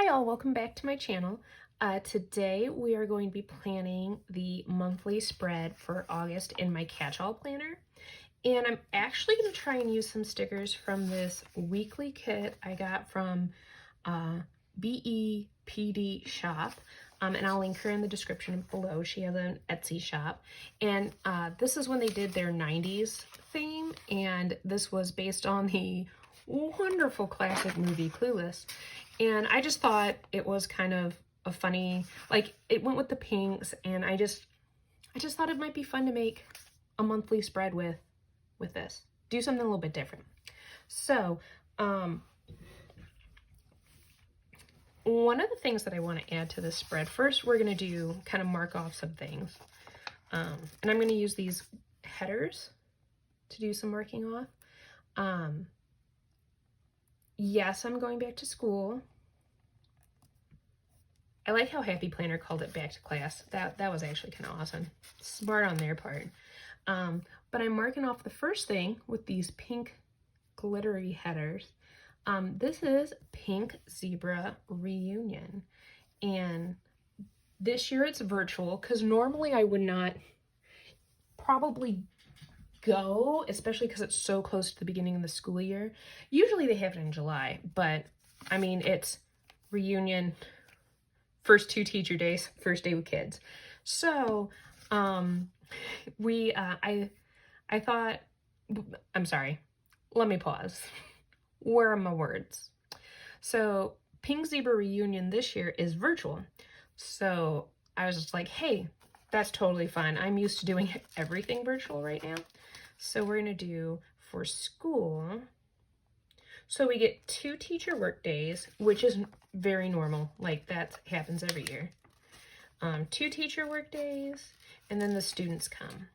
Hi all, welcome back to my channel. Today we are going to be planning the monthly spread for August in my catch-all planner. And I'm actually going to try and use some stickers from this weekly kit I got from BEPD Shop. And I'll link her in the description below. She has an Etsy shop. And this is when they did their 90s theme. And this was based on the wonderful classic movie Clueless. And I just thought it was kind of a funny, like it went with the pinks, and I just thought it might be fun to make a monthly spread with this. Do something a little bit different. So, one of the things that I want to add to this spread, first we're going to do kind of mark off some things. And I'm going to use these headers to do some marking off. Yes, I'm going back to school. I like how Happy Planner called it back to class. That was actually kind of awesome. Smart on their part. But I'm marking off the first thing with these pink glittery headers. This is Pink Zebra Reunion. And this year it's virtual because normally I would not probably go, especially because it's so close to the beginning of the school year. Usually they have it in July, but I mean, it's reunion, first 2 teacher days, first day with kids. So, I thought, I'm sorry, let me pause. Where are my words? So, Pink Zebra Reunion this year is virtual. So, I was just like, hey, that's totally fine. I'm used to doing everything virtual right now. So we're going to do for school. So we get 2 teacher work days, which is very normal. Like that happens every year. 2 teacher work days, and then the students come.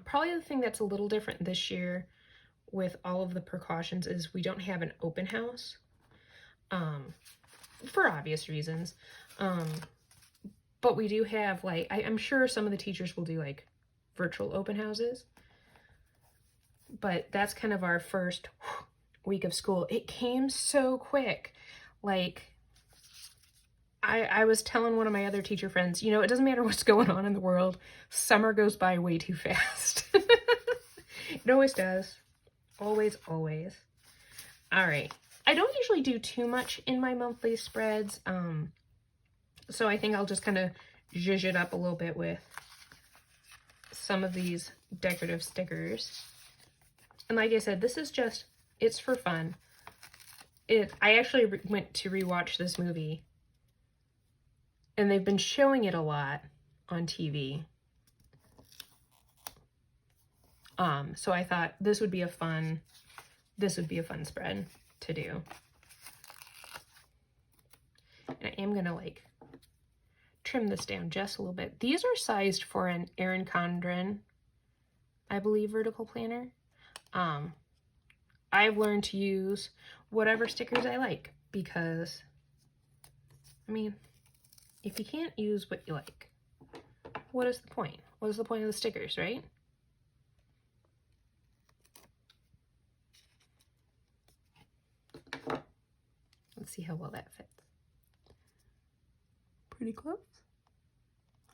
Probably the thing that's a little different this year with all of the precautions is we don't have an open house. For obvious reasons. But we do have like, I'm sure some of the teachers will do like virtual open houses. But that's kind of our first week of school. It came so quick. Like, I was telling one of my other teacher friends, you know, it doesn't matter what's going on in the world. Summer goes by way too fast. It always does. Always, always. All right. I don't usually do too much in my monthly spreads. So I think I'll just kind of zhuzh it up a little bit with some of these decorative stickers. And like I said, this is just, it's for fun. I actually went to rewatch this movie, and they've been showing it a lot on TV. So I thought this would be a fun spread to do. And I am gonna like trim this down just a little bit. These are sized for an Erin Condren, I believe, vertical planner. I've learned to use whatever stickers I like because, I mean, if you can't use what you like, what is the point? What is the point of the stickers, right? Let's see how well that fits. Pretty close.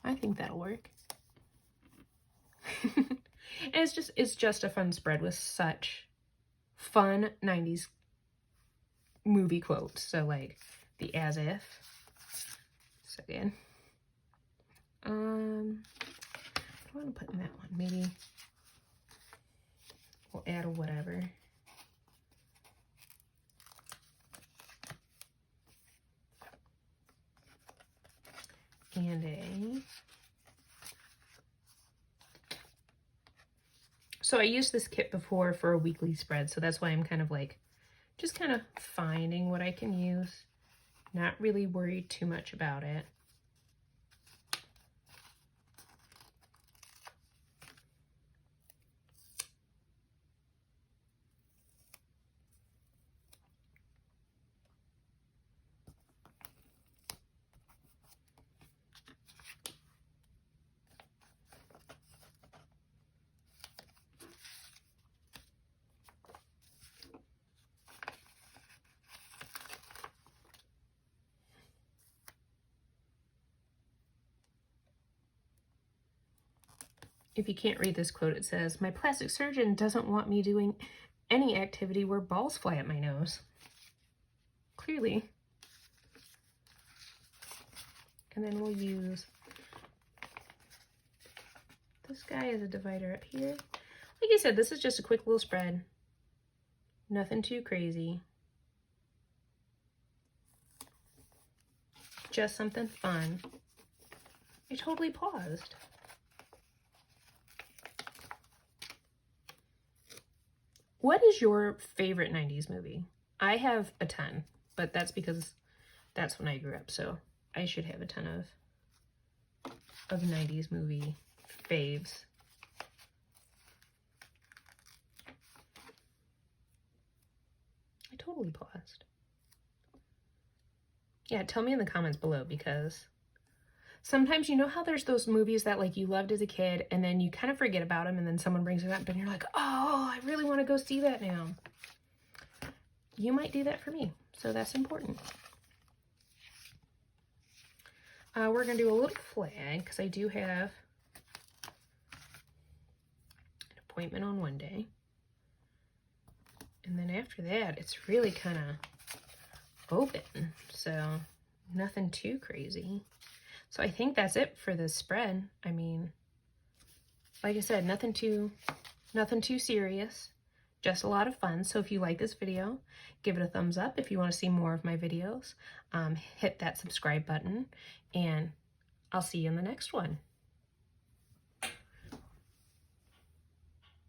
I think that'll work. And it's just a fun spread with such fun 90s movie quotes. So like the as if. So good. I want to put in that one. Maybe we'll add a whatever. And so I used this kit before for a weekly spread, so that's why I'm kind of like, just kind of finding what I can use. Not really worried too much about it. if you can't read this quote, it says, "My plastic surgeon doesn't want me doing any activity where balls fly at my nose." Clearly. And then we'll use this guy as a divider up here. Like I said, this is just a quick little spread. Nothing too crazy. Just something fun. I totally paused. What is your favorite 90s movie? I have a ton, but that's because that's when I grew up, so I should have a ton of 90s movie faves. I totally paused. Yeah, tell me in the comments below, because sometimes, you know how there's those movies that like you loved as a kid and then you kind of forget about them and then someone brings it up and you're like, oh, I really want to go see that now. You might do that for me, so that's important. We're going to do a little flag because I do have an appointment on one day. And then after that, it's really kind of open, so nothing too crazy. So I think that's it for this spread. I mean, like I said, nothing too serious, just a lot of fun. So if you like this video, give it a thumbs up. If you want to see more of my videos, hit that subscribe button, and I'll see you in the next one.